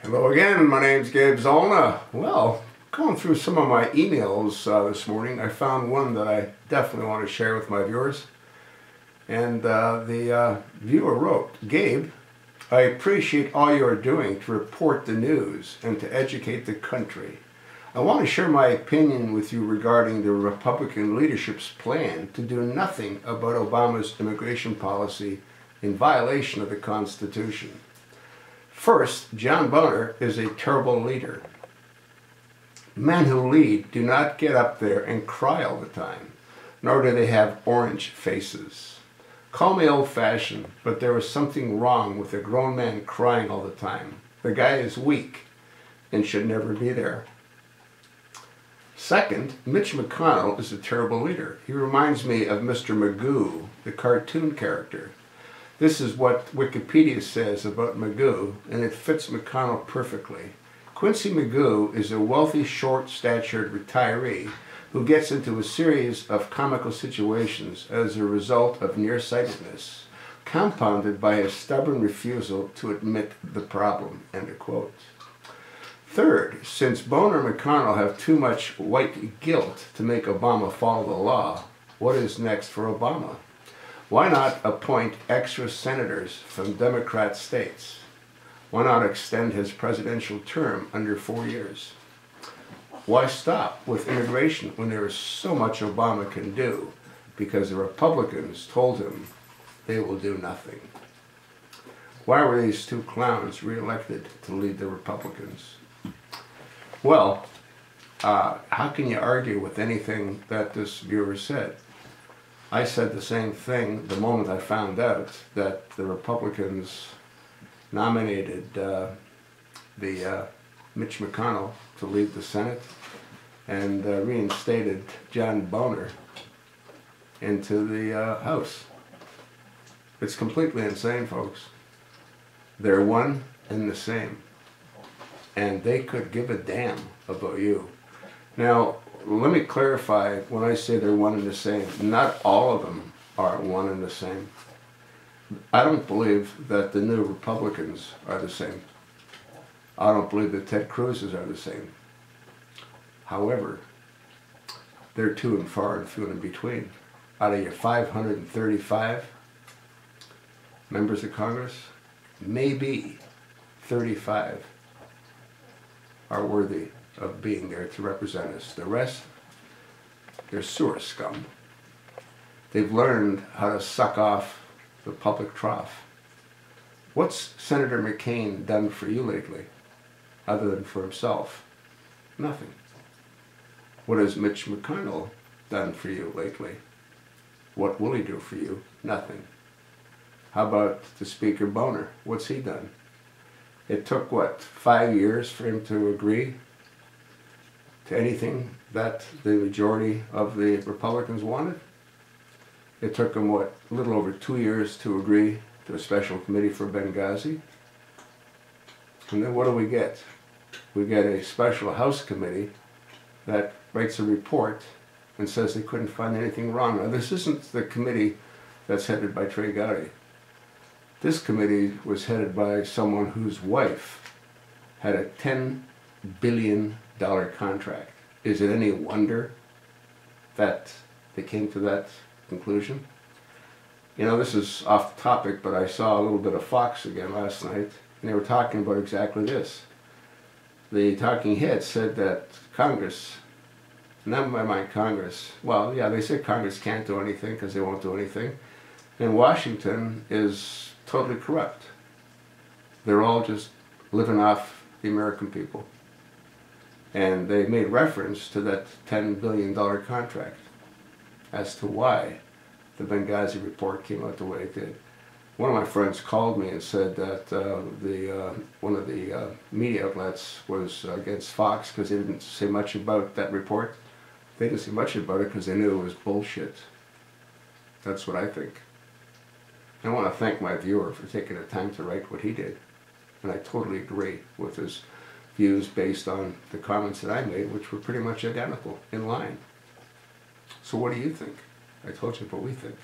Hello again, my name's Gabe Zollner. Well, going through some of my emails this morning, I found one that I definitely want to share with my viewers. And the viewer wrote, "Gabe, I appreciate all you are doing to report the news and to educate the country. I want to share my opinion with you regarding the Republican leadership's plan to do nothing about Obama's immigration policy in violation of the Constitution. First, John Boehner is a terrible leader. Men who lead do not get up there and cry all the time, nor do they have orange faces. Call me old-fashioned, but there is something wrong with a grown man crying all the time. The guy is weak and should never be there. Second, Mitch McConnell is a terrible leader. He reminds me of Mr. Magoo, the cartoon character. This is what Wikipedia says about Magoo, and it fits McConnell perfectly. Quincy Magoo is a wealthy, short-statured retiree who gets into a series of comical situations as a result of nearsightedness, compounded by a stubborn refusal to admit the problem." End of quote. Third, since Boehner and McConnell have too much white guilt to make Obama follow the law, what is next for Obama? Why not appoint extra senators from Democrat states? Why not extend his presidential term under 4 years? Why stop with immigration when there is so much Obama can do because the Republicans told him they will do nothing? Why were these two clowns reelected to lead the Republicans? Well, how can you argue with anything that this viewer said? I said the same thing the moment I found out that the Republicans nominated Mitch McConnell to lead the Senate and reinstated John Boehner into the House. It's completely insane, folks. They're one and the same, and they could give a damn about you. Now, let me clarify, when I say they're one and the same, not all of them are one and the same. I don't believe that the new Republicans are the same. I don't believe that Ted Cruz's are the same. However, they're too and far and few in between. Out of your 535 members of Congress, maybe 35 are worthy of being there to represent us. The rest, they're sewer scum. They've learned how to suck off the public trough. What's Senator McCain done for you lately, other than for himself? Nothing. What has Mitch McConnell done for you lately? What will he do for you? Nothing. How about the Speaker Boehner? What's he done? It took, what, 5 years for him to agree to anything that the majority of the Republicans wanted? It took him, what, a little over 2 years to agree to a special committee for Benghazi? And then what do we get? We get a special House committee that writes a report and says they couldn't find anything wrong. Now, this isn't the committee that's headed by Trey Gowdy. This committee was headed by someone whose wife had a $10 billion contract. Is it any wonder that they came to that conclusion? You know, this is off topic, but I saw a little bit of Fox again last night, and they were talking about exactly this. The talking head said that Congress, not in my mind Congress, well, yeah, they said Congress can't do anything because they won't do anything, and Washington is totally corrupt. They're all just living off the American people. And they made reference to that $10 billion contract as to why the Benghazi report came out the way it did. One of my friends called me and said that one of the media outlets was against Fox because they didn't say much about that report. They didn't say much about it because they knew it was bullshit. That's what I think. I want to thank my viewer for taking the time to write what he did. And I totally agree with his views based on the comments that I made, which were pretty much identical, in line. So what do you think? I told you what we think.